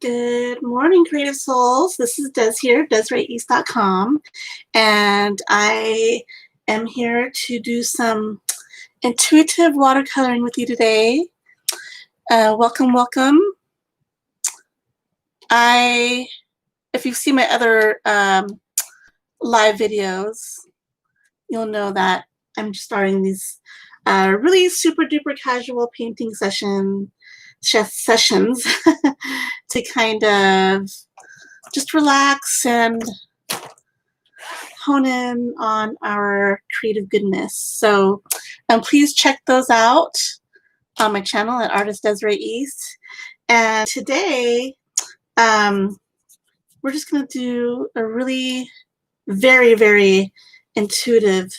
Good morning, creative souls. This is Des here, DesireeEast.com, and I am here to do some intuitive watercoloring with you today. Welcome, welcome. If you've seen my other live videos, you'll know that I'm starting these really super duper casual painting sessions to kind of just relax and hone in on our creative goodness. So please check those out on my channel at Artist Desiree East. And today we're just going to do a really very, very intuitive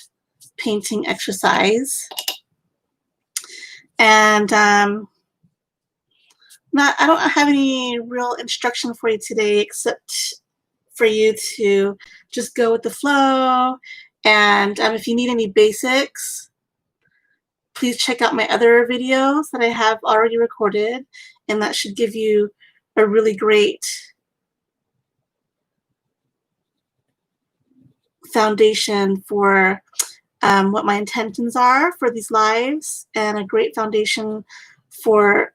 painting exercise. And I don't have any real instruction for you today except for you to just go with the flow. And if you need any basics, please check out my other videos that I have already recorded, and that should give you a really great foundation for what my intentions are for these lives, and a great foundation for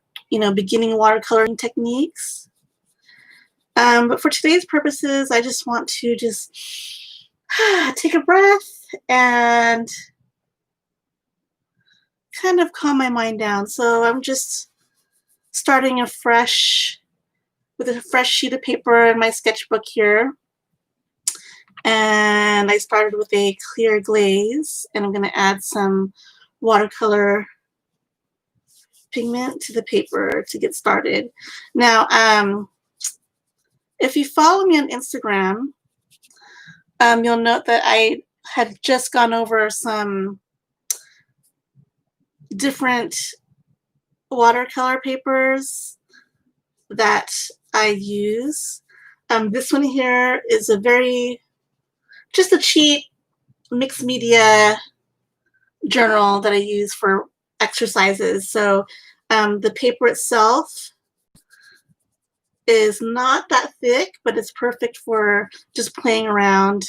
beginning watercoloring techniques. But for today's purposes, I just want to take a breath and kind of calm my mind down. So I'm just starting afresh with a fresh sheet of paper in my sketchbook here. And I started with a clear glaze, and I'm going to add some watercolor pigment to the paper to get started. Now, if you follow me on Instagram, you'll note that I had just gone over some different watercolor papers that I use. This one here is just a cheap mixed media journal that I use for exercises. So the paper itself is not that thick, but it's perfect for just playing around.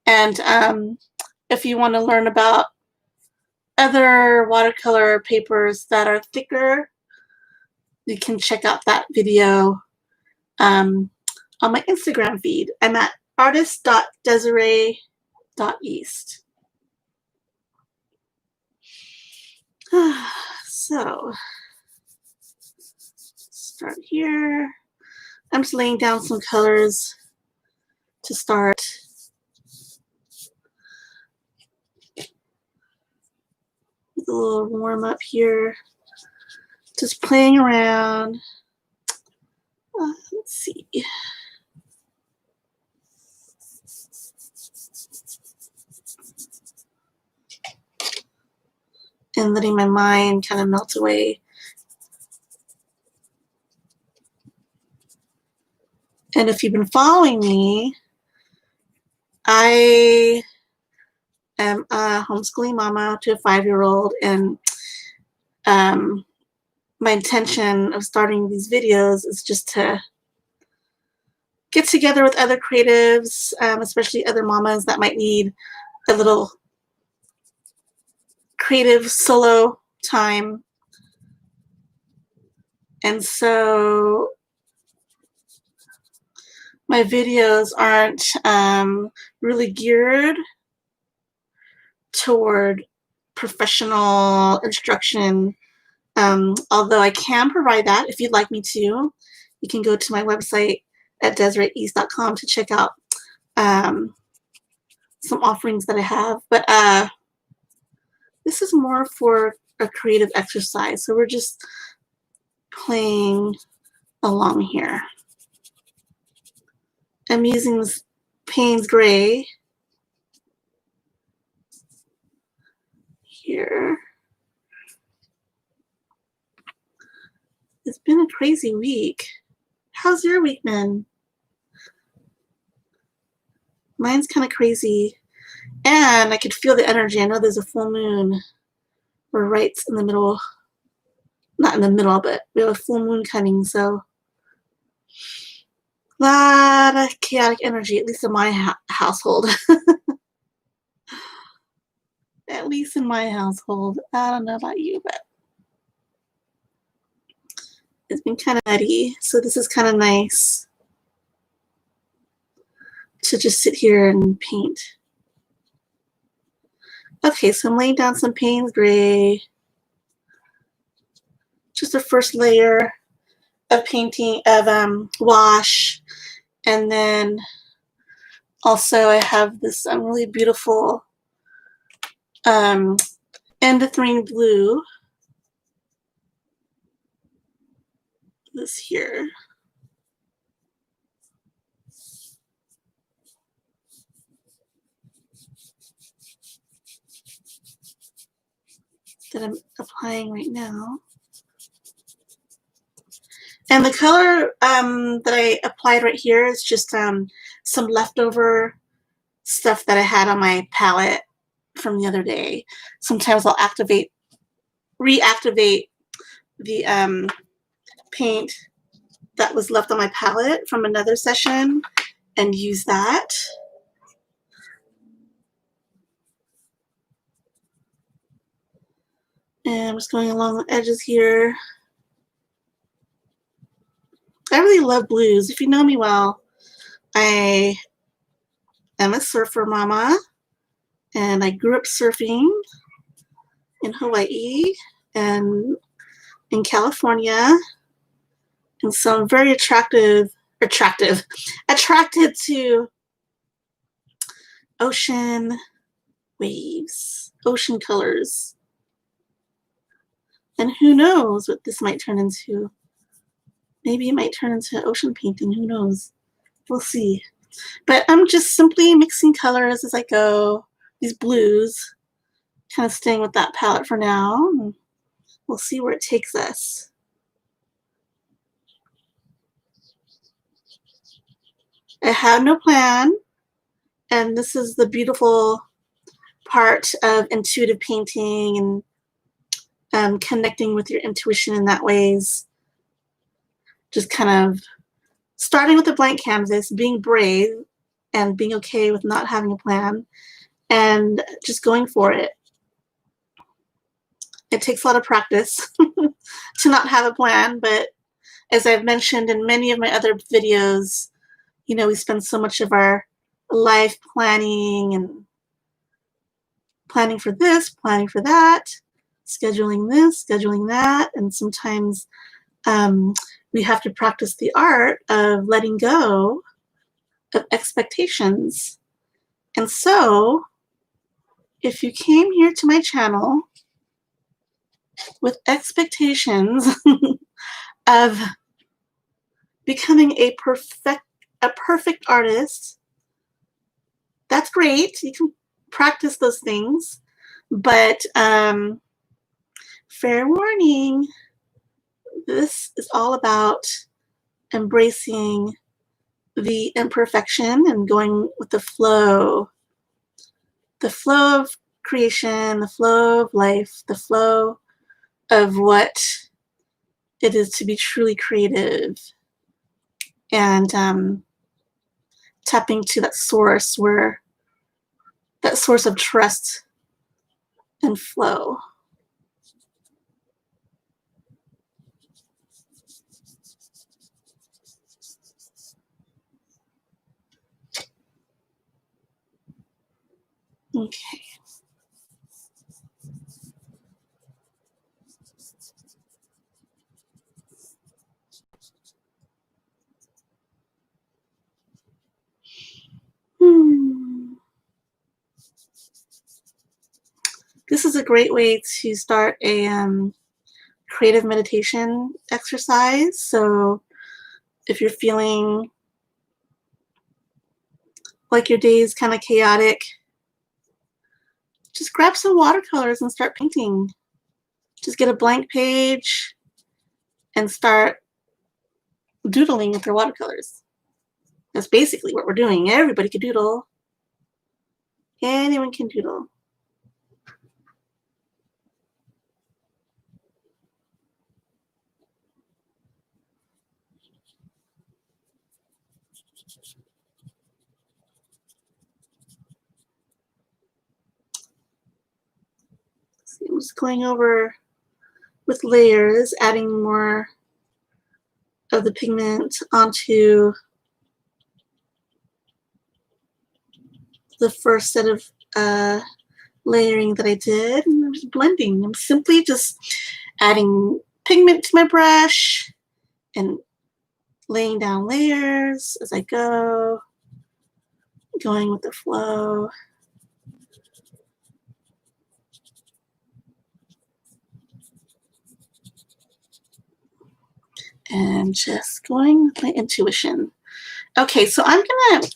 And if you want to learn about other watercolor papers that are thicker, you can check out that video on my Instagram feed. I'm at artist.desiree.east. So, start here. I'm just laying down some colors to start. A little warm up here. Just playing around. Let's see. And letting my mind kind of melt away. And if you've been following me, I am a homeschooling mama to a 5-year-old, and my intention of starting these videos is just to get together with other creatives, especially other mamas that might need a little creative solo time. And so my videos aren't really geared toward professional instruction, although I can provide that if you'd like me to. You can go to my website at DesireeEast.com to check out some offerings that I have. But this is more for a creative exercise, so we're just playing along here. I'm using this Payne's gray here. It's been a crazy week. How's your week been? Mine's kind of crazy, and I could feel the energy. I know there's a full moon. We're right in the middle, not in the middle, but we have a full moon coming, so A lot of chaotic energy, at least in my household. At least in my household. I don't know about you, but it's been kind of nutty. So this is kind of nice to just sit here and paint. Okay, so I'm laying down some Payne's gray. Just the first layer of painting, of wash. And then also I have this really beautiful Indanthrene blue. This here. That I'm applying right now. And the color that I applied right here is just some leftover stuff that I had on my palette from the other day. Sometimes I'll reactivate the paint that was left on my palette from another session and use that. And I'm just going along the edges here. I really love blues. If you know me well, I am a surfer mama, and I grew up surfing in Hawaii and in California, and so I'm very attracted to ocean waves, ocean colors. And who knows what this might turn into. Maybe it might turn into ocean painting, who knows. We'll see. But I'm just simply mixing colors as I go. These blues, kind of staying with that palette for now. And we'll see where it takes us. I have no plan, and this is the beautiful part of intuitive painting and connecting with your intuition in that ways. Just kind of starting with a blank canvas, being brave, and being okay with not having a plan, and just going for it. It takes a lot of practice to not have a plan, but as I've mentioned in many of my other videos, you know, we spend so much of our life planning and planning for this, planning for that, scheduling this, scheduling that, and sometimes we have to practice the art of letting go of expectations. And so, if you came here to my channel with expectations of becoming a perfect artist, that's great. You can practice those things, but fair warning, this is all about embracing the imperfection and going with the flow of creation, the flow of life, the flow of what it is to be truly creative, and tapping to that source of trust and flow. Okay. This is a great way to start a creative meditation exercise. So if you're feeling like your day is kind of chaotic, just grab some watercolors and start painting. Just get a blank page and start doodling with your watercolors. That's basically what we're doing. Everybody can doodle. Anyone can doodle. I'm just going over with layers, adding more of the pigment onto the first set of layering that I did. And I'm just blending. I'm simply just adding pigment to my brush and laying down layers as I go, going with the flow. And just going with my intuition. Okay, so I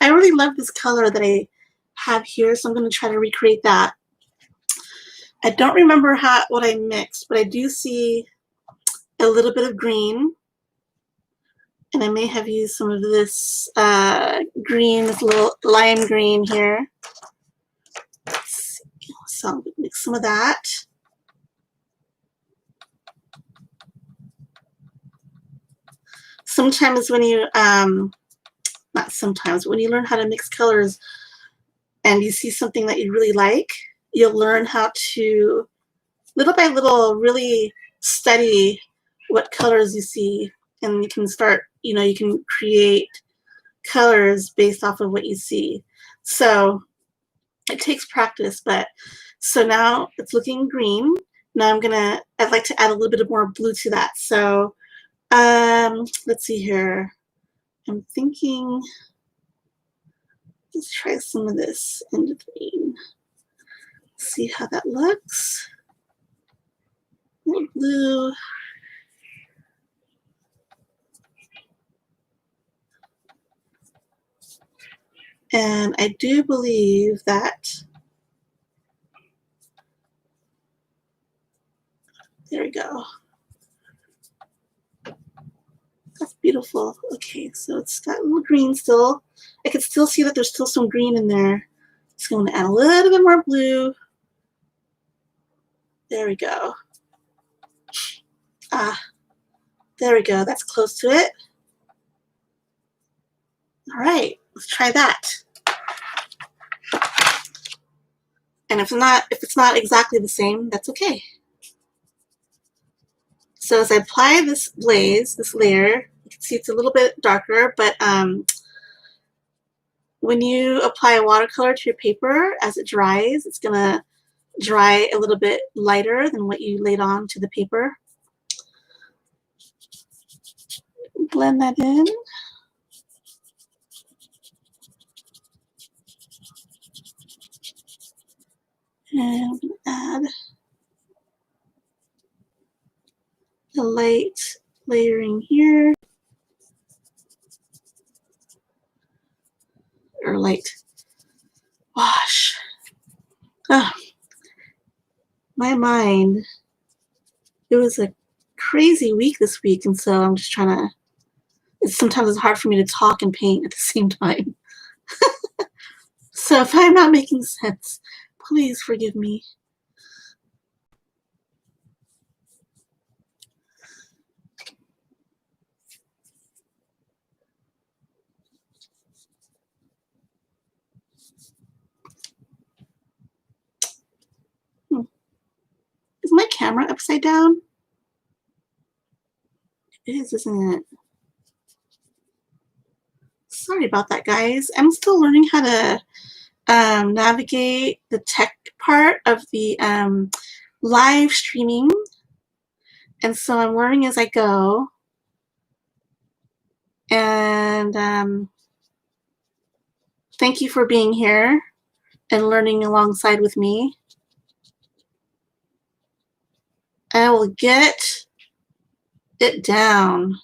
really love this color that I have here, so I'm gonna try to recreate that. I don't remember what I mixed, but I do see a little bit of green, and I may have used some of this green, this little lime green here. So I'm gonna mix some of that. Sometimes when you, not sometimes, when you learn how to mix colors and you see something that you really like, you'll learn how to, little by little, really study what colors you see, and you can start, you can create colors based off of what you see. So it takes practice, but so now it's looking green. Now I'd like to add a little bit of more blue to that. So let's see here. I'm thinking, let's try some of this Indanthrene. See how that looks. More blue. And I do believe that, there we go. That's beautiful. Okay, so it's got a little green still. I can still see that there's still some green in there. Just going to add a little bit more blue. There we go. There we go. That's close to it. All right, let's try that. And if it's not exactly the same, that's okay. So as I apply this glaze, this layer, you can see it's a little bit darker, but when you apply a watercolor to your paper, as it dries, it's gonna dry a little bit lighter than what you laid on to the paper. Blend that in. And I'm gonna add a light layering here, or light wash. Oh, my mind. It was a crazy week this week, and so I'm just trying to, sometimes it's hard for me to talk and paint at the same time. So if I'm not making sense, please forgive me. Is my camera upside down? It is, isn't it? Sorry about that, guys. I'm still learning how to navigate the tech part of the live streaming. And so I'm learning as I go. And thank you for being here and learning alongside with me. I will get it down.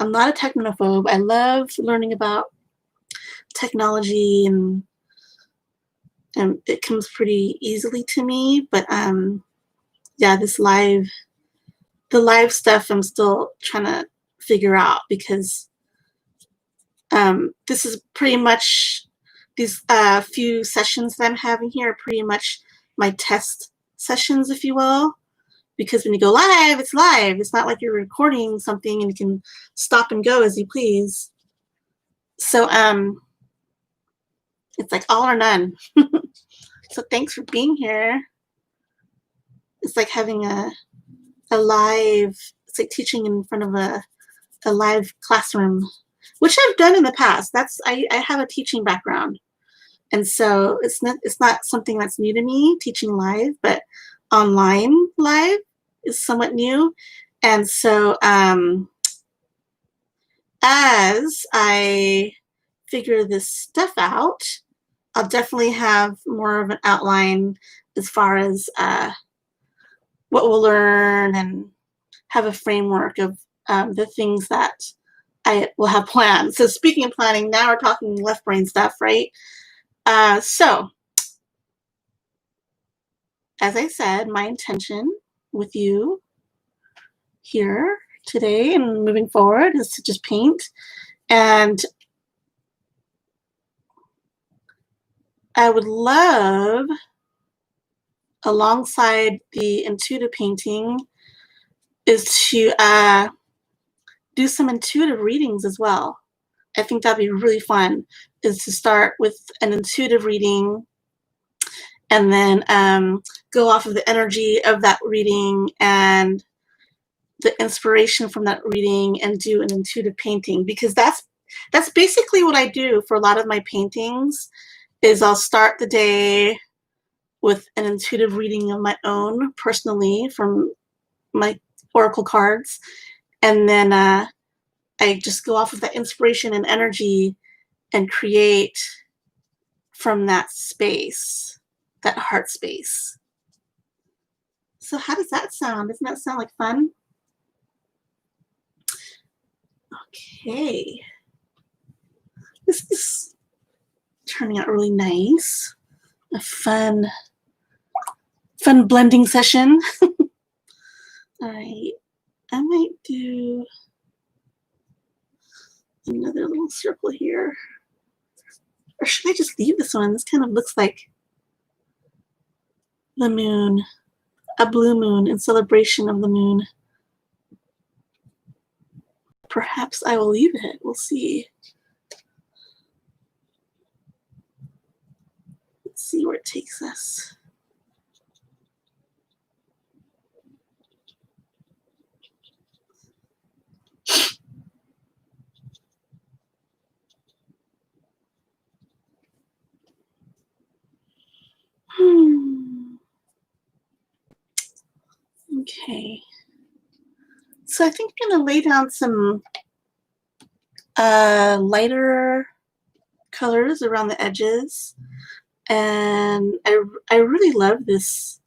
I'm not a technophobe. I love learning about technology, and it comes pretty easily to me. But yeah, the live stuff I'm still trying to figure out, because this is pretty much, these few sessions that I'm having here are pretty much my test sessions, if you will. Because when you go live, it's live. It's not like you're recording something and you can stop and go as you please. So it's like all or none. So thanks for being here. It's like having a live, it's like teaching in front of a live classroom, which I've done in the past. I have a teaching background. And so it's not something that's new to me, teaching live, but online live is somewhat new. And so as I figure this stuff out, I'll definitely have more of an outline as far as what we'll learn and have a framework of the things that I will have planned. So speaking of planning, now we're talking left brain stuff, right? So as I said, my intention with you here today and moving forward is to just paint. And I would love, alongside the intuitive painting, is to do some intuitive readings as well. I think that'd be really fun, is to start with an intuitive reading and then go off of the energy of that reading and the inspiration from that reading and do an intuitive painting, because that's basically what I do for a lot of my paintings. Is I'll start the day with an intuitive reading of my own personally from my oracle cards, and then I just go off of that inspiration and energy and create from that space, that heart space. So how does that sound? Doesn't that sound like fun? Okay. This is turning out really nice. A fun blending session. All right. I might do another little circle here. Or should I just leave this one? This kind of looks like the moon, a blue moon in celebration of the moon. Perhaps I will leave it. We'll see. Let's see where it takes us. Okay. So I think I'm going to lay down some lighter colors around the edges. And I really love this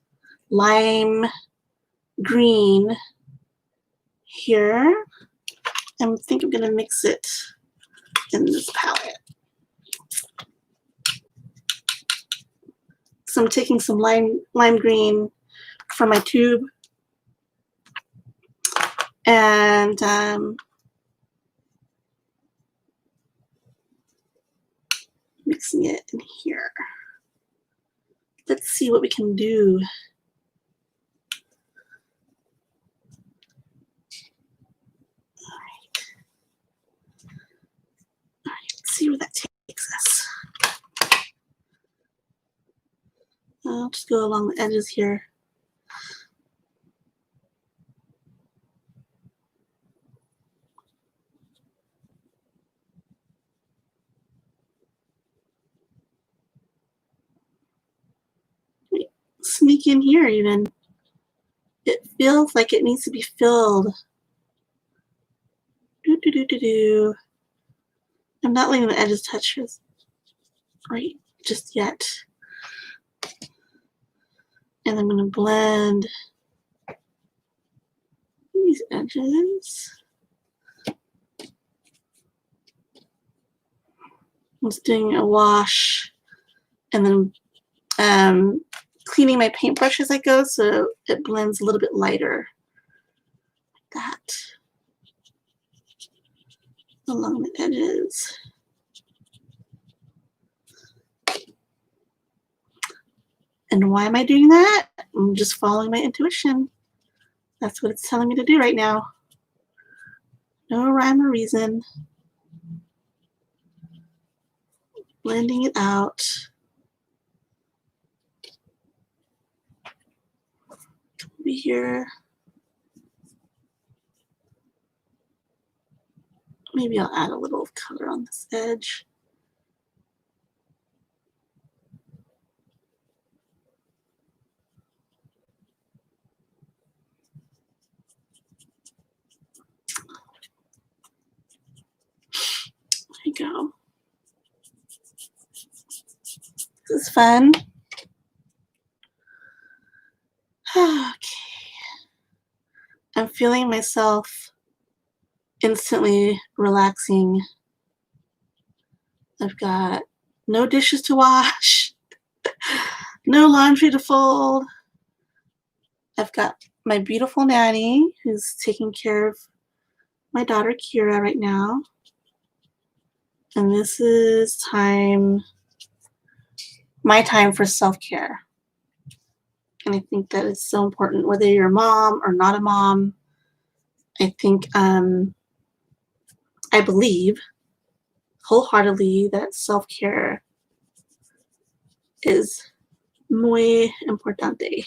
lime green here. I think I'm going to mix it in this palette. So I'm taking some lime green from my tube and mixing it in here. Let's see what we can do. All right, let's see where that takes us. I'll just go along the edges here. Sneak in here even. It feels like it needs to be filled. I'm not letting the edges touch this right just yet. And I'm going to blend these edges. I'm just doing a wash and then cleaning my paintbrush as I go so it blends a little bit lighter. Like that. Along the edges. And why am I doing that? I'm just following my intuition. That's what it's telling me to do right now. No rhyme or reason. Blending it out. maybe here. Maybe I'll add a little color on this edge. There you go. This is fun. Okay. I'm feeling myself instantly relaxing. I've got no dishes to wash, no laundry to fold. I've got my beautiful nanny who's taking care of my daughter Kira right now. And this is time, my time for self-care. And I think that is so important, whether you're a mom or not a mom. I think, I believe wholeheartedly that self-care is muy importante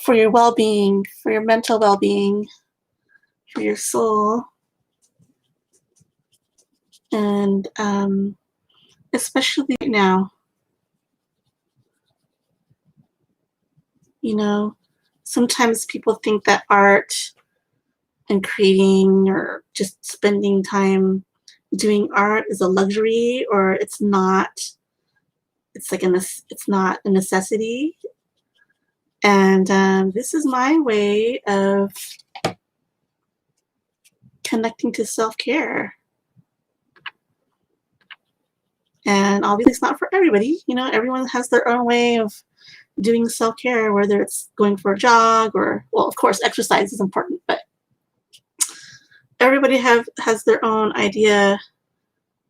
for your well-being, for your mental well-being, for your soul, and especially right now. You know, sometimes people think that art and creating or just spending time doing art is a luxury, or it's not. It's like it's not a necessity. And this is my way of connecting to self-care. And obviously it's not for everybody. You know, everyone has their own way of doing self-care, whether it's going for a jog or, well, of course, exercise is important, but everybody has their own idea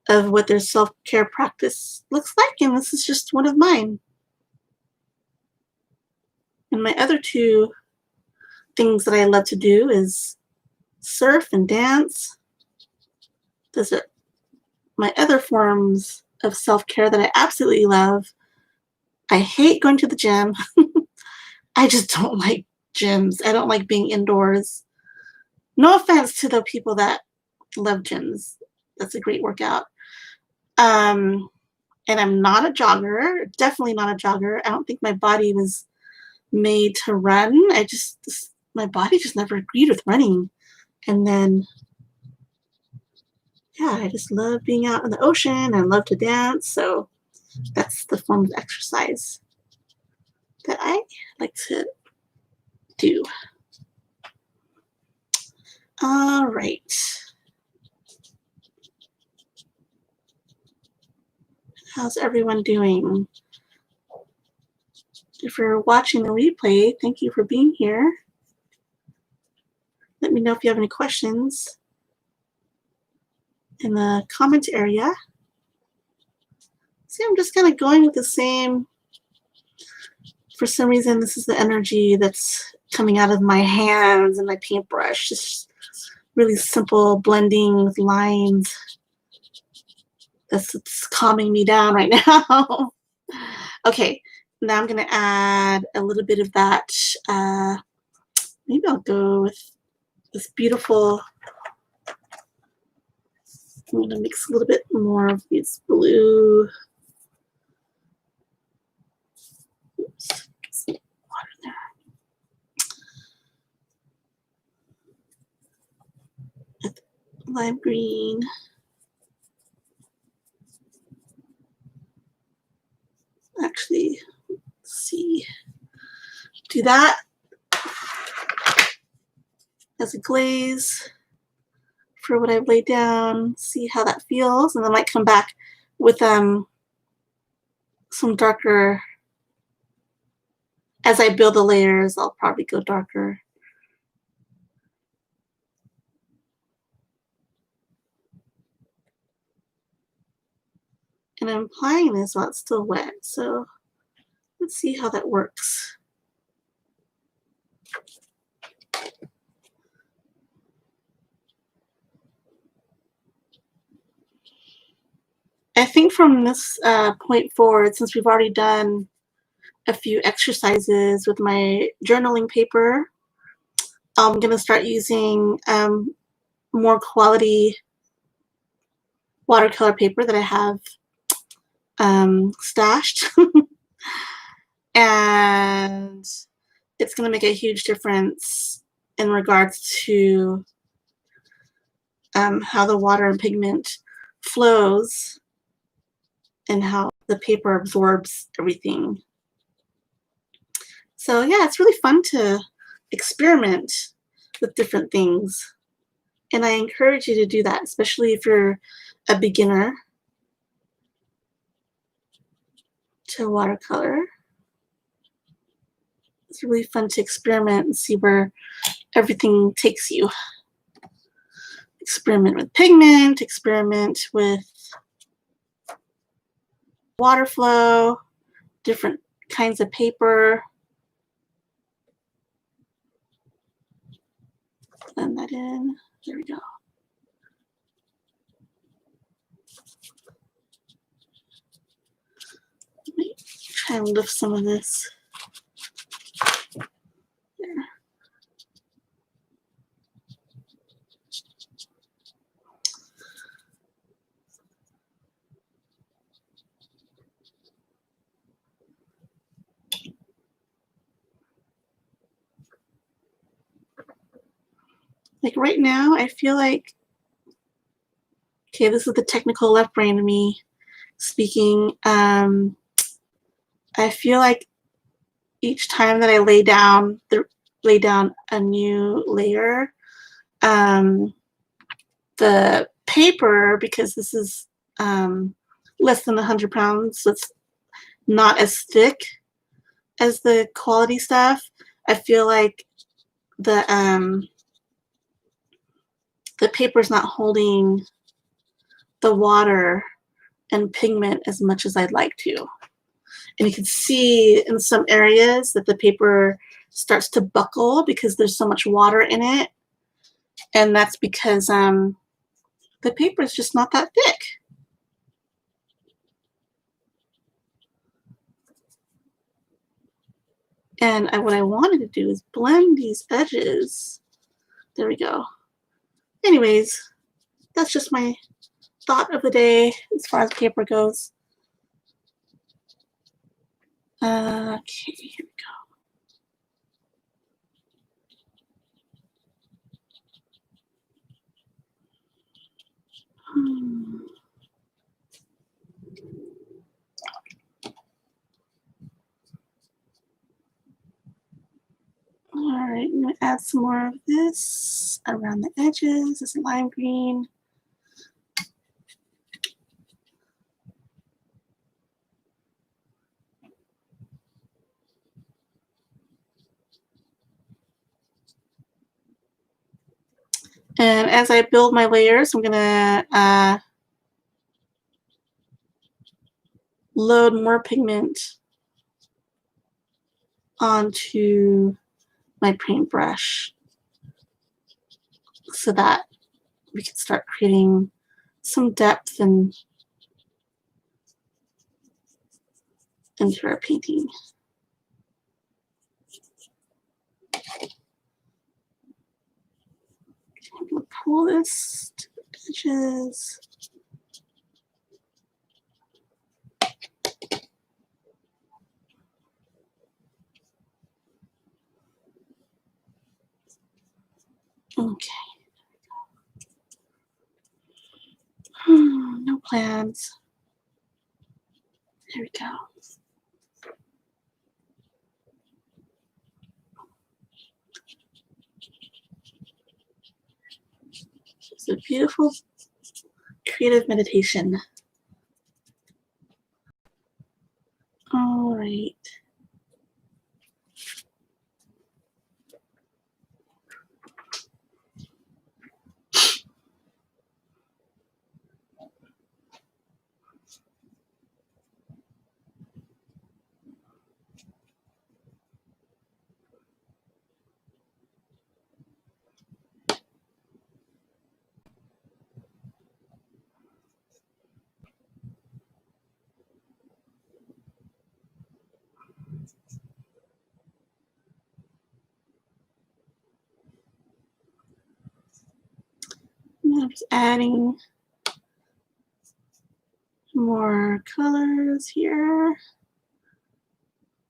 of what their self-care practice looks like, and this is just one of mine. And my other two things that I love to do is surf and dance. Those are my other forms of self-care that I absolutely love. I hate going to the gym. I just don't like gyms. I don't like being indoors. No offense to the people that love gyms. That's a great workout. And I'm not a jogger, definitely not a jogger. I don't think my body was made to run. My body just never agreed with running. And then, yeah, I just love being out in the ocean and love to dance. So that's the form of exercise that I like to do. All right. How's everyone doing? If you're watching the replay, thank you for being here. Let me know if you have any questions in the comment area. See, I'm just kind of going with the same. For some reason, this is the energy that's coming out of my hands and my paintbrush. Just really simple blending with lines. That's calming me down right now. Okay, now I'm going to add a little bit of that. Maybe I'll go with this beautiful. I'm going to mix a little bit more of this blue. Oops, get some water there. Lime green. Actually, let's see. Do that as a glaze for what I've laid down. See how that feels, and I might come back with some darker. As I build the layers, I'll probably go darker. And I'm applying this while it's still wet, so let's see how that works. I think from this point forward, since we've already done a few exercises with my journaling paper. I'm going to start using more quality watercolor paper that I have stashed. And it's going to make a huge difference in regards to how the water and pigment flows and how the paper absorbs everything. So yeah, it's really fun to experiment with different things. And I encourage you to do that, especially if you're a beginner to watercolor. It's really fun to experiment and see where everything takes you. Experiment with pigment, experiment with water flow, different kinds of paper. Blend that in. There we go. Let me try and lift some of this. There. Like right now, I feel like, okay, this is the technical left brain of me speaking. I feel like each time that I lay down a new layer, the paper, because this is less than 100 pounds, so it's not as thick as the quality stuff. I feel like the paper is not holding the water and pigment as much as I'd like to. And you can see in some areas that the paper starts to buckle because there's so much water in it. And that's because the paper is just not that thick. And what I wanted to do is blend these edges. There we go. Anyways, that's just my thought of the day as far as paper goes. Okay, here we go. All right, I'm going to add some more of this around the edges. This lime green. And as I build my layers, I'm going to load more pigment onto my paintbrush so that we can start creating some depth and into our painting. I'm going to pull this to the edges. Okay. No plans. There we go. It's a beautiful creative meditation. All right. I'm just adding more colors here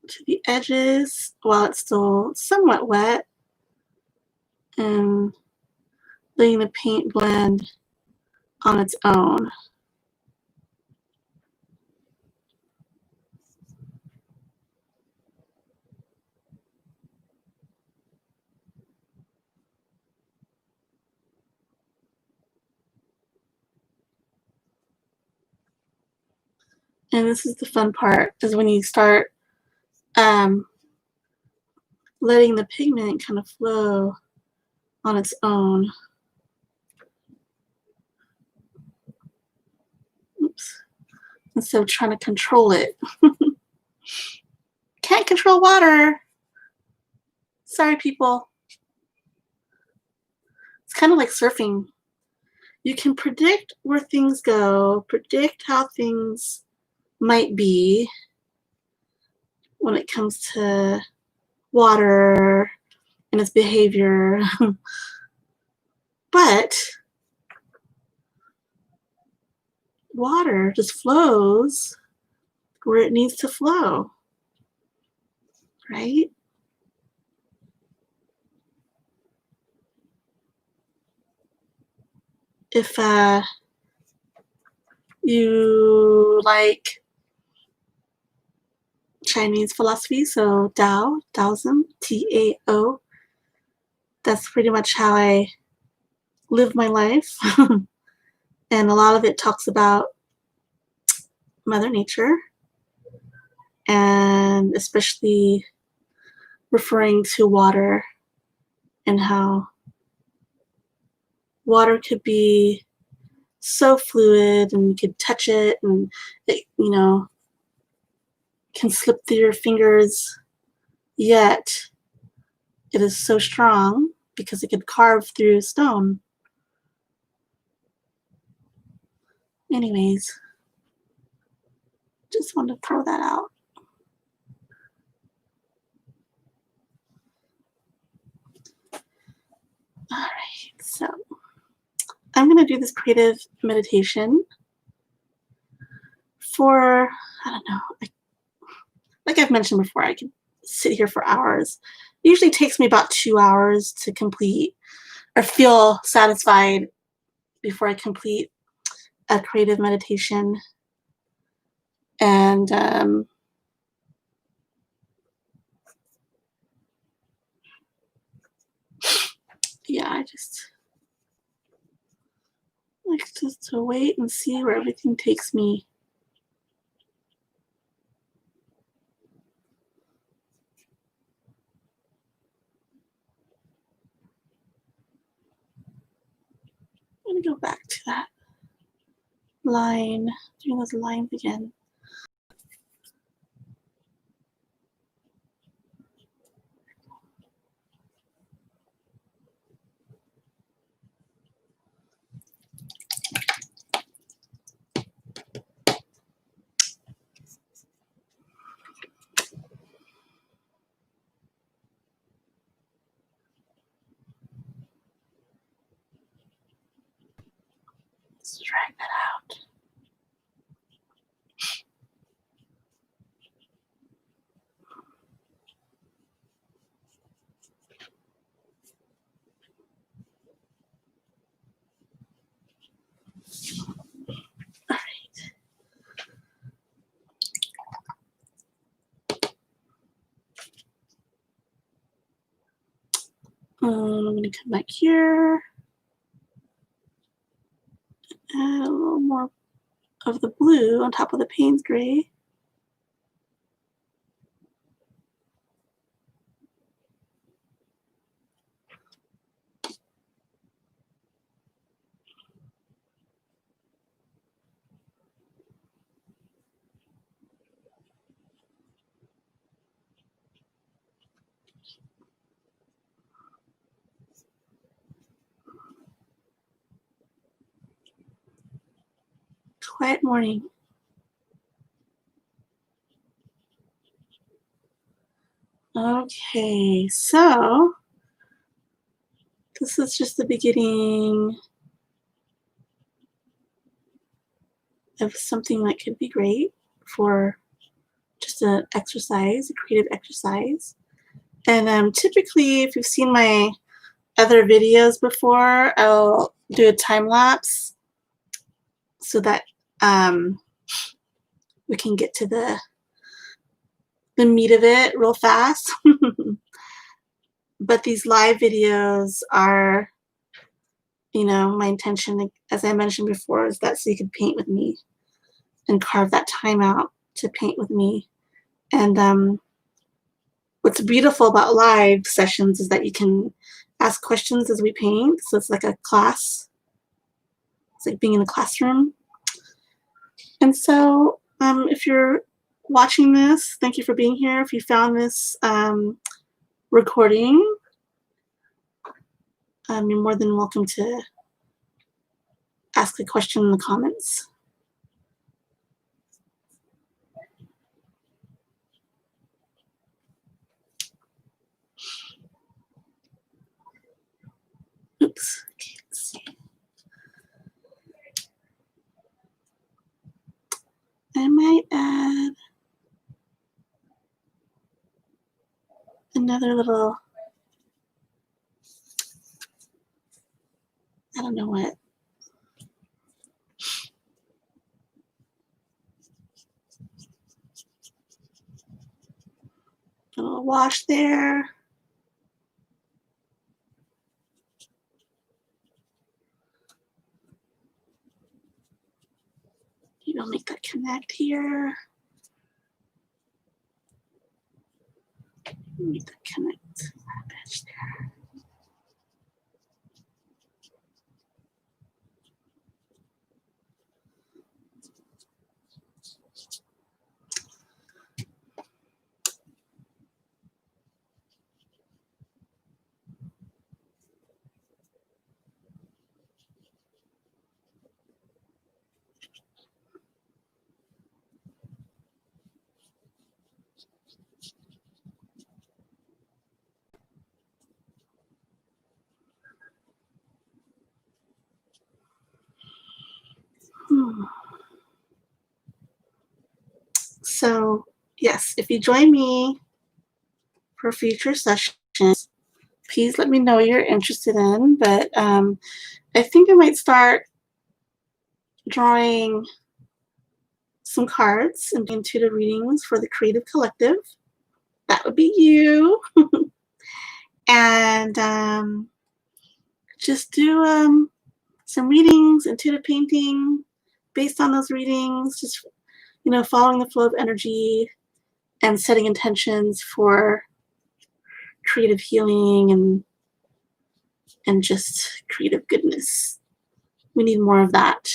to the edges while it's still somewhat wet, and letting the paint blend on its own. And this is the fun part, is when you start letting the pigment kind of flow on its own. Oops. Instead of trying to control it. Can't control water. Sorry, people. It's kind of like surfing. You can predict where things go, predict how things might be when it comes to water and its behavior. But water just flows where it needs to flow, right? If you like Chinese philosophy, so Taoism, Tao, that's pretty much how I live my life. And a lot of it talks about Mother Nature, and especially referring to water and how water could be so fluid and you could touch it and it, can slip through your fingers, yet it is so strong because it could carve through stone. Anyways, just wanted to throw that out. All right, so I'm going to do this creative meditation for, I don't know, like I've mentioned before, I could sit here for hours. It usually takes me about 2 hours to complete or feel satisfied before I complete a creative meditation. And yeah, I just like just to wait and see where everything takes me. I'm gonna go back to that line, doing those lines again. Let's drag that out. All right. I'm gonna come back here, add a little more of the blue on top of the Payne's gray. Quiet morning. Okay, so this is just the beginning of something that could be great for just an exercise, a creative exercise. And typically, if you've seen my other videos before, I'll do a time lapse so that we can get to the meat of it real fast. But these live videos are, my intention, as I mentioned before, is that so you can paint with me and carve that time out to paint with me. And what's beautiful about live sessions is that you can ask questions as we paint. So it's like a class. It's like being in a classroom. And so if you're watching this, thank you for being here. If you found this recording, you're more than welcome to ask a question in the comments. Oops. Okay, let's see. I might add another little, I don't know what. A little wash there. You'll make that connect here. Make that connect that edge there. So yes, if you join me for future sessions, please let me know you're interested in. But I think I might start drawing some cards and intuitive readings for the Creative Collective. That would be you. And just do some readings, intuitive painting based on those readings, just following the flow of energy and setting intentions for creative healing and just creative goodness. We need more of that.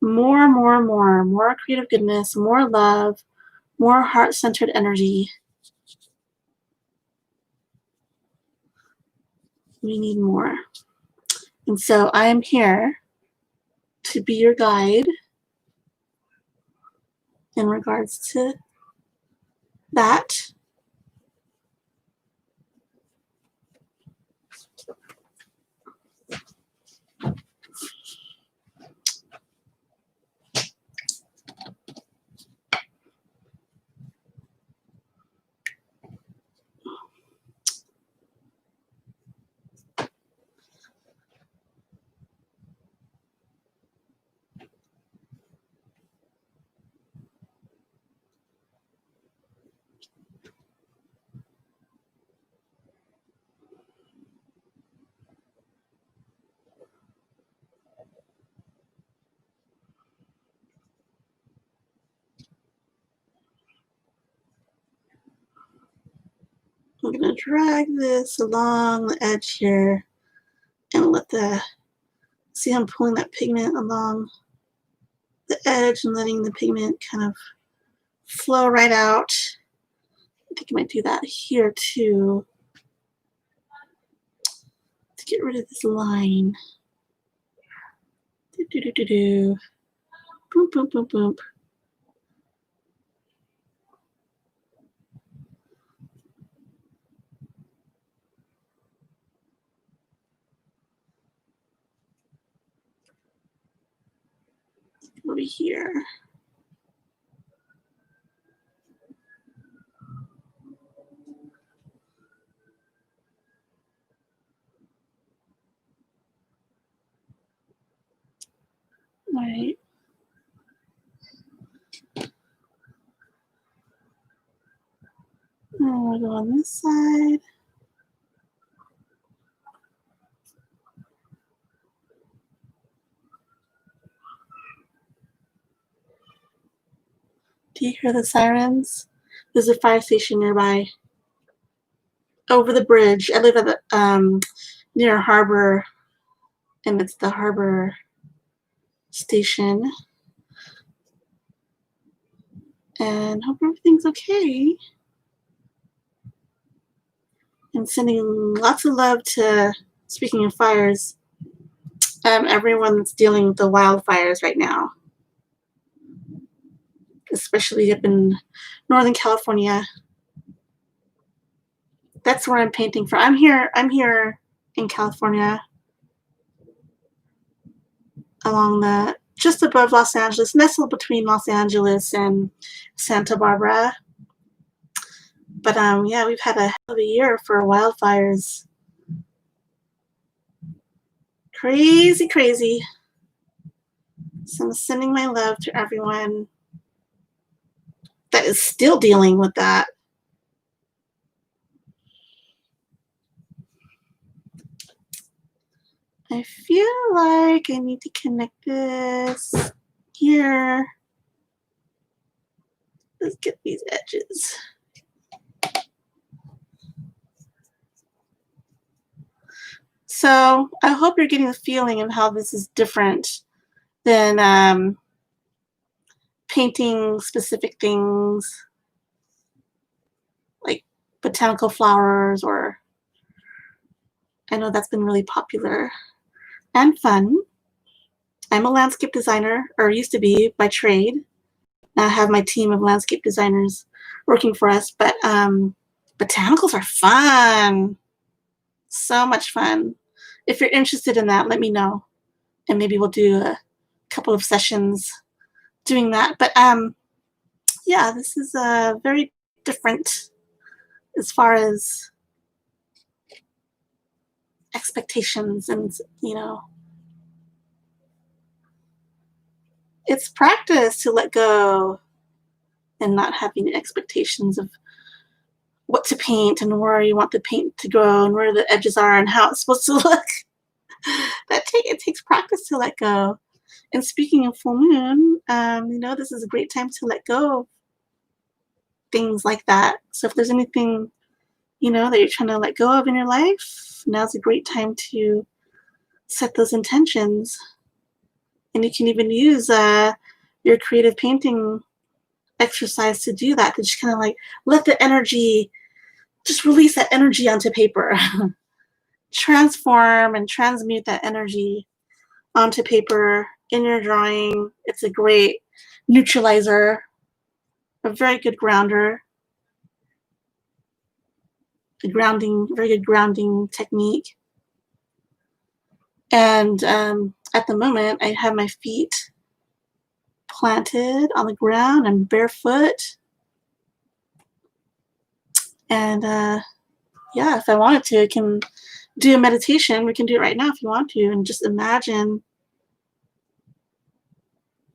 More creative goodness, more love, more heart-centered energy. We need more. And so I am here to be your guide in regards to that. I'm going to drag this along the edge here and see how I'm pulling that pigment along the edge and letting the pigment kind of flow right out. I think I might do that here too to get rid of this line. Do. Boom, boom, boom, boom. over here. Right. And we'll go on this side. Do you hear the sirens? There's a fire station nearby. Over the bridge. I live at the near a harbor, and it's the harbor station. And hope everything's okay. And sending lots of love to, speaking of fires, everyone that's dealing with the wildfires right now, especially up in Northern California. That's where I'm painting for. I'm here in California, along the, just above Los Angeles, nestled between Los Angeles and Santa Barbara. But yeah, we've had a hell of a year for wildfires. Crazy, crazy. So I'm sending my love to everyone that is still dealing with that. I feel like I need to connect this here. Let's get these edges. So I hope you're getting the feeling of how this is different than painting specific things like botanical flowers, or I know that's been really popular and fun. I'm a landscape designer, or used to be by trade. Now I have my team of landscape designers working for us, but botanicals are fun. So much fun. If you're interested in that, let me know, and maybe we'll do a couple of sessions doing that. But yeah, this is very different as far as expectations, and it's practice to let go and not having expectations of what to paint and where you want the paint to go and where the edges are and how it's supposed to look. It takes practice to let go. And speaking of full moon, this is a great time to let go of things like that. So if there's anything, that you're trying to let go of in your life, now's a great time to set those intentions. And you can even use your creative painting exercise to do that, to just kind of like let the energy, just release that energy onto paper. Transform and transmute that energy onto paper in your drawing. It's a great neutralizer, a very good grounder, very good grounding technique. And at the moment, I have my feet planted on the ground and barefoot. And yeah, if I wanted to, I can do a meditation. We can do it right now if you want to, and just imagine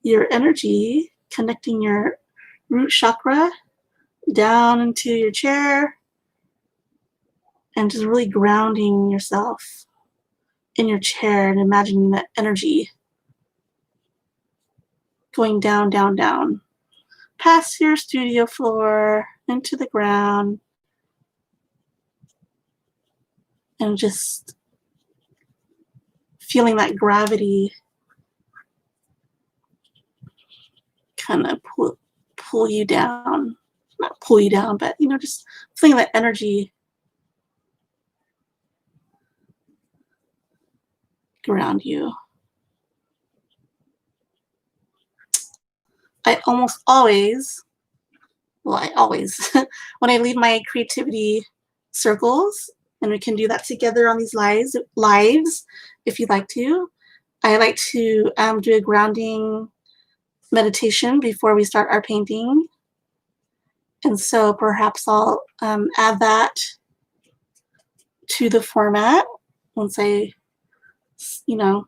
your energy connecting your root chakra down into your chair and just really grounding yourself in your chair and imagining that energy going down, down, down, past your studio floor, into the ground, and just feeling that gravity kind of pull you down. Not pull you down, but just feeling that energy around you. I always, when I leave my creativity circles, and we can do that together on these lives if you'd like to, I like to do a grounding meditation before we start our painting. And so perhaps I'll add that to the format once I, you know,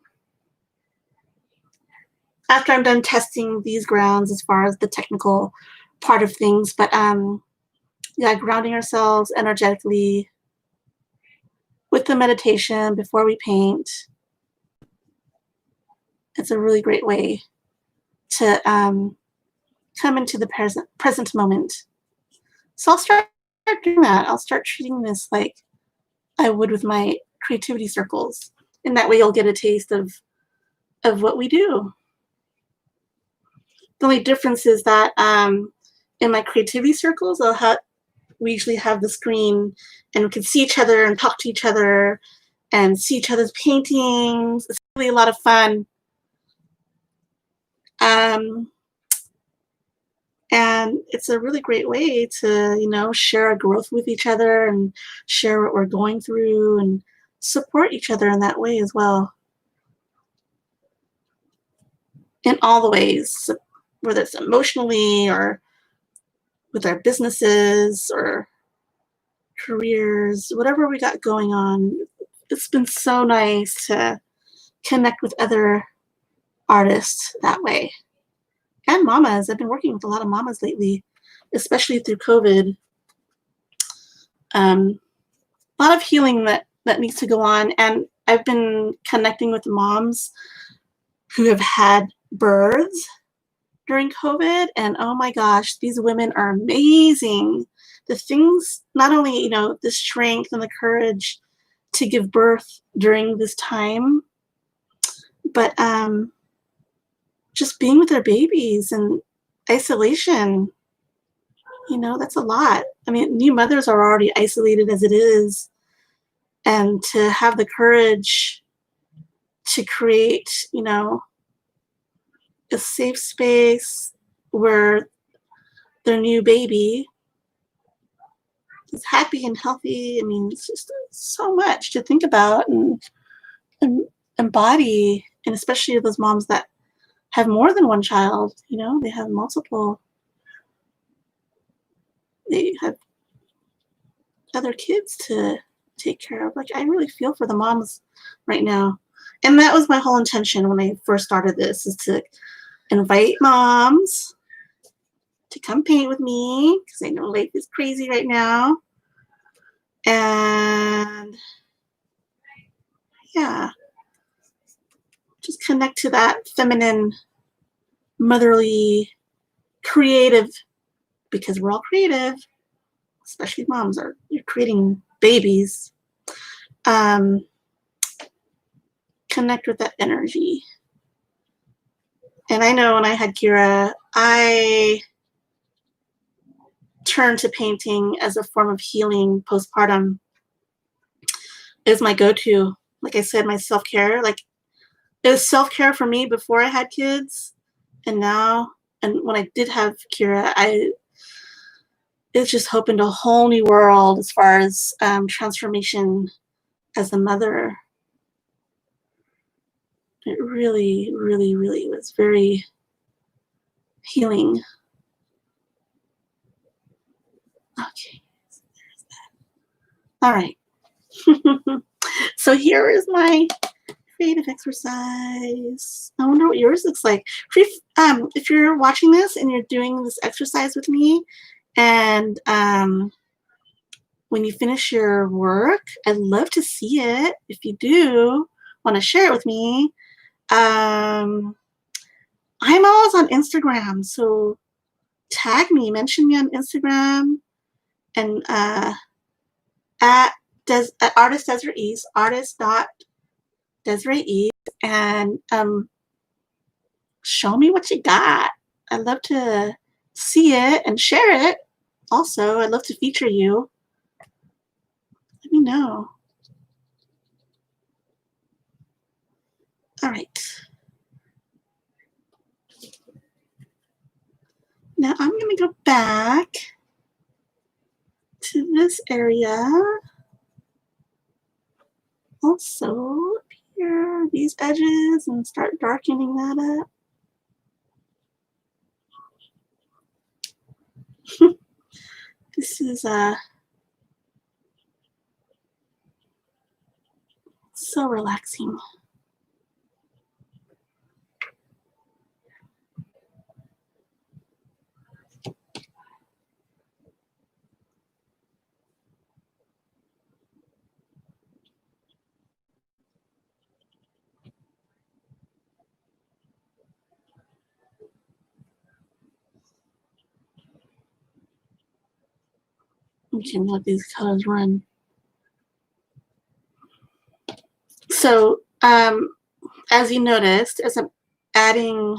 after I'm done testing these grounds as far as the technical part of things. But yeah, grounding ourselves energetically with the meditation before we paint. It's a really great way to come into the present moment. So I'll start doing that. I'll start treating this like I would with my creativity circles. And that way you'll get a taste of what we do. The only difference is that in my creativity circles, we usually have the screen and we can see each other and talk to each other and see each other's paintings. It's really a lot of fun. And it's a really great way to, share our growth with each other and share what we're going through and support each other in that way as well. In all the ways, whether it's emotionally or with our businesses or careers, whatever we got going on. It's been so nice to connect with other artists that way. And mamas. I've been working with a lot of mamas lately, especially through COVID. A lot of healing that needs to go on. And I've been connecting with moms who have had births during COVID. And oh my gosh, these women are amazing. The things, not only, the strength and the courage to give birth during this time, but just being with their babies and isolation, that's a lot. I mean, new mothers are already isolated as it is. And to have the courage to create, a safe space where their new baby is happy and healthy. I mean, it's just so much to think about and embody, and especially those moms that have more than one child, they have multiple, they have other kids to take care of. Like, I really feel for the moms right now. And that was my whole intention when I first started this, is to invite moms to come paint with me, because I know life is crazy right now. And yeah, just connect to that feminine, motherly, creative, because we're all creative, especially moms you're creating babies. Connect with that energy. And I know when I had Kira, I turned to painting as a form of healing postpartum. It was my go-to. Like I said, my self-care. Like, it was self-care for me before I had kids. And now, and when I did have Kira, it's just opened a whole new world as far as transformation as a mother. It really, really, really was very healing. Okay, so there's that. All right. So here is my creative exercise. I wonder what yours looks like. If you're watching this and you're doing this exercise with me, and when you finish your work, I'd love to see it. If you do want to share it with me, I'm always on Instagram, so tag me, mention me on Instagram, and at artist Desiree East, artist.Desiree East, and show me what you got. I'd love to see it and share it. Also, I'd love to feature you. Let me know. All right. Now I'm going to go back to this area. Also up here, these edges, and start darkening that up. This is so relaxing. We can let these colors run. So, as you noticed, as I'm adding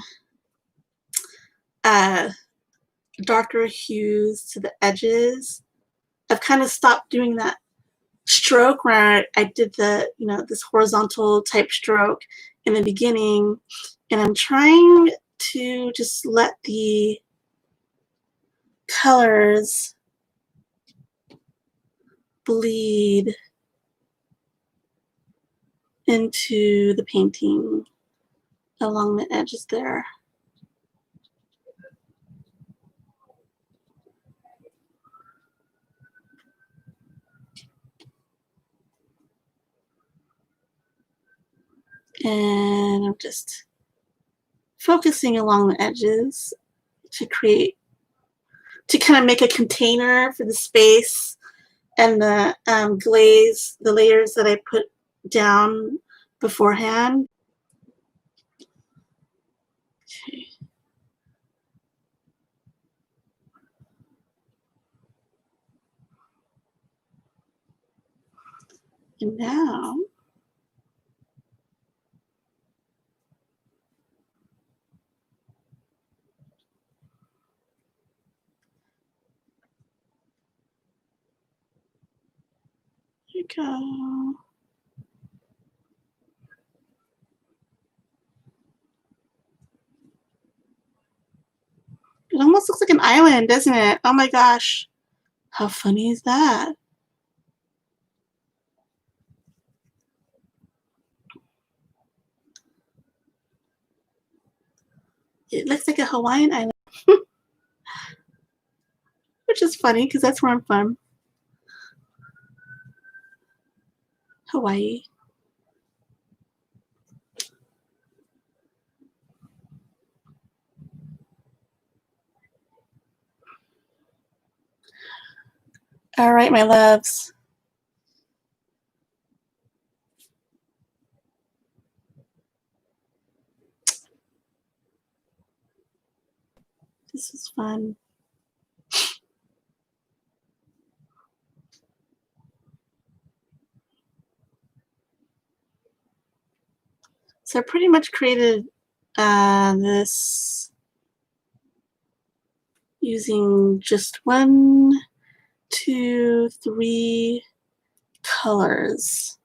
darker hues to the edges, I've kind of stopped doing that stroke where I did the, this horizontal type stroke in the beginning, and I'm trying to just let the colors bleed into the painting along the edges there. And I'm just focusing along the edges to kind of make a container for the space and the glaze, the layers that I put down beforehand. Okay. And now here you go. It almost looks like an island, doesn't it? Oh my gosh. How funny is that? It looks like a Hawaiian island, which is funny because that's where I'm from. Hawaii. All right, my loves. This is fun. So I pretty much created this using just 1, 2, 3 colors.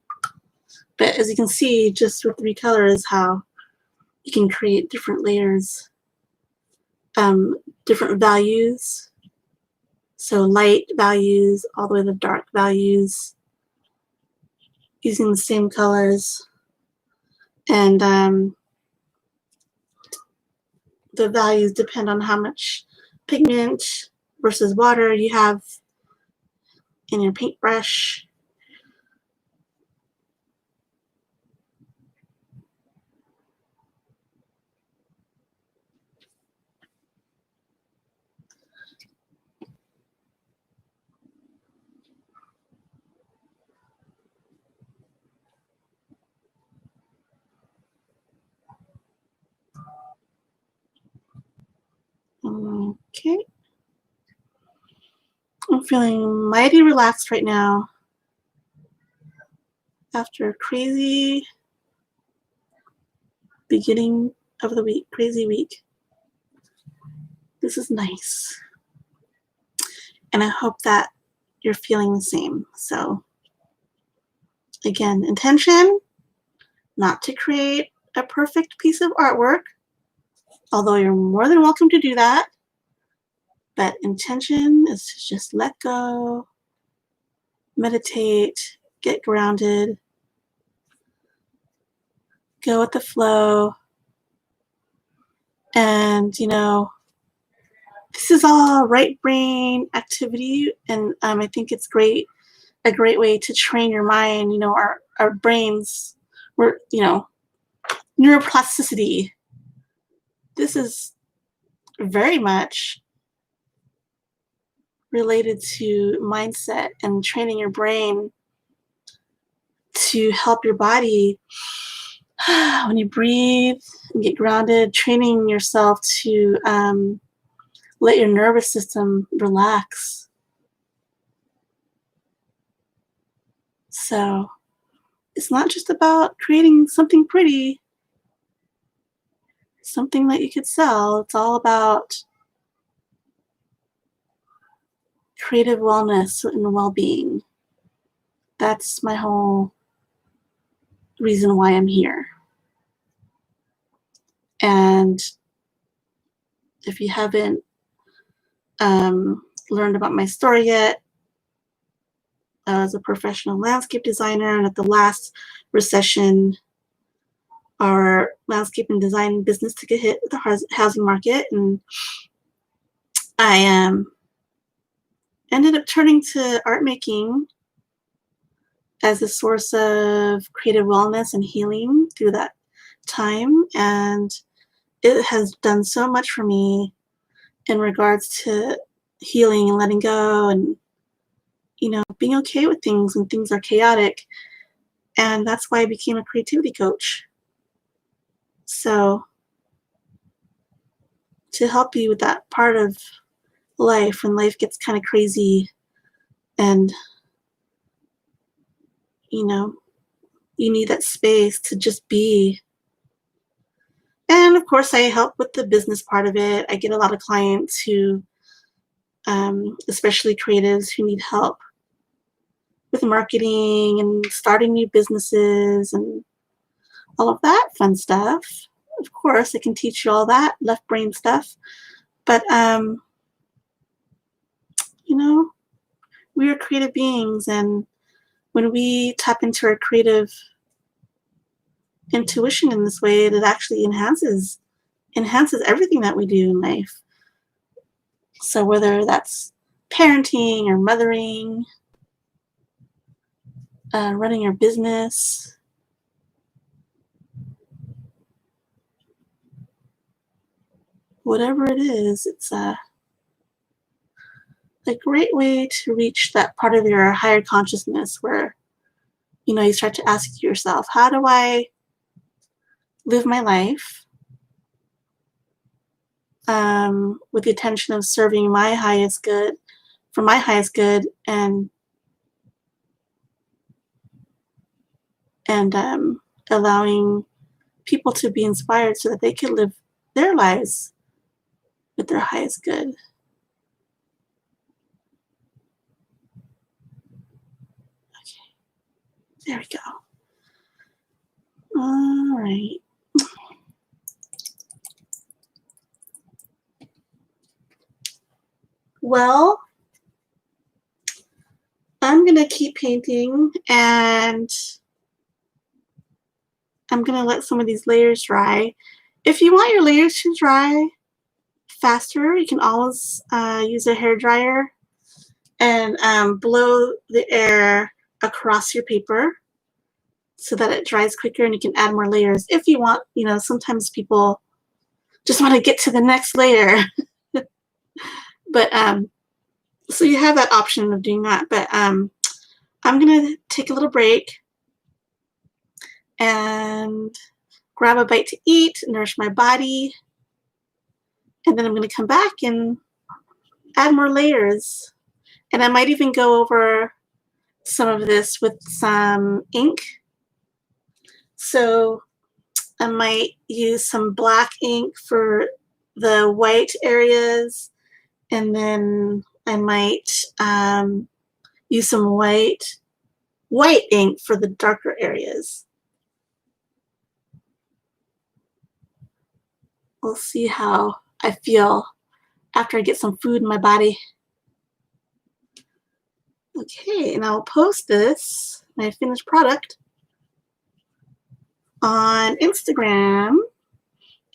But as you can see, just with 3 colors, how you can create different layers, different values. So light values all the way to dark values using the same colors. And the values depend on how much pigment versus water you have in your paintbrush. Okay. I'm feeling mighty relaxed right now after a crazy beginning of the week, crazy week. This is nice. And I hope that you're feeling the same. So again, intention, not to create a perfect piece of artwork, although you're more than welcome to do that. But intention is to just let go, meditate, get grounded, go with the flow. And, this is all right brain activity, and I think it's a great way to train your mind. You know, our brains, we're, you know, neuroplasticity. This is very much related to mindset and training your brain to help your body when you breathe and get grounded, training yourself to let your nervous system relax. So it's not just about creating something pretty, something that you could sell. It's all about creative wellness and well-being. That's my whole reason why I'm here. And if you haven't learned about my story yet, I was a professional landscape designer, and at the last recession, our landscape and design business took a hit with the housing market, and I ended up turning to art making as a source of creative wellness and healing through that time, and it has done so much for me in regards to healing and letting go, and you know, being okay with things when things are chaotic. And that's why I became a creativity coach. So to help you with that part of life when life gets kind of crazy and you know, you need that space to just be. And of course, I help with the business part of it. I get a lot of clients who, especially creatives, who need help with marketing and starting new businesses and all of that fun stuff. Of course, I can teach you all that left brain stuff. But, you know, we are creative beings, and when we tap into our creative intuition in this way, it actually enhances everything that we do in life. So whether that's parenting or mothering, running your business, whatever it is, it's a great way to reach that part of your higher consciousness where, you know, you start to ask yourself, how do I live my life with the intention of serving my highest good, for my highest good, and allowing people to be inspired so that they can live their lives with their highest good. Okay, there we go. All right. Well, I'm going to keep painting, and I'm going to let some of these layers dry. If you want your layers to dry faster, you can always use a hair dryer and blow the air across your paper so that it dries quicker and you can add more layers if you want. You know, sometimes people just want to get to the next layer. But so you have that option of doing that. But I'm going to take a little break and grab a bite to eat, nourish my body, and then I'm going to come back and add more layers. And I might even go over some of this with some ink. So I might use some black ink for the white areas, and then I might use some white ink for the darker areas. We'll see how I feel after I get some food in my body. Okay, and I'll post this, my finished product, on Instagram,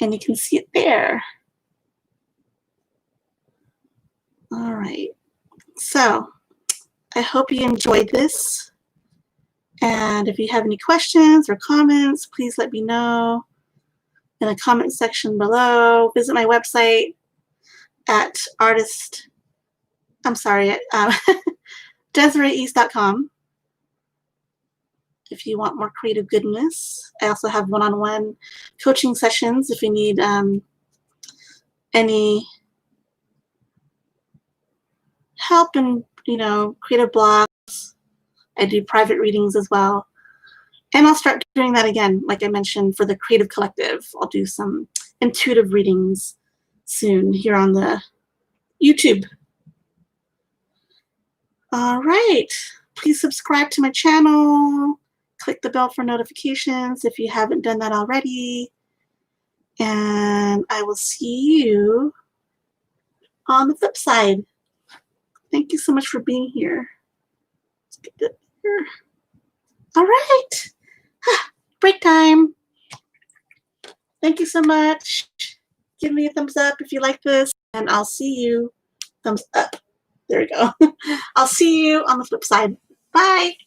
and you can see it there. All right. So I hope you enjoyed this. And if you have any questions or comments, please let me know in the comment section below. Visit my website at DesireeEast.com if you want more creative goodness. I also have one-on-one coaching sessions if you need any help in, creative blocks. I do private readings as well. And I'll start doing that again, like I mentioned, for the Creative Collective. I'll do some intuitive readings soon here on the YouTube. All right. Please subscribe to my channel. Click the bell for notifications if you haven't done that already. And I will see you on the flip side. Thank you so much for being here. Let's get that here. All right. Break time. Thank you so much. Give me a thumbs up if you like this, and I'll see you. Thumbs up. There we go. I'll see you on the flip side. Bye.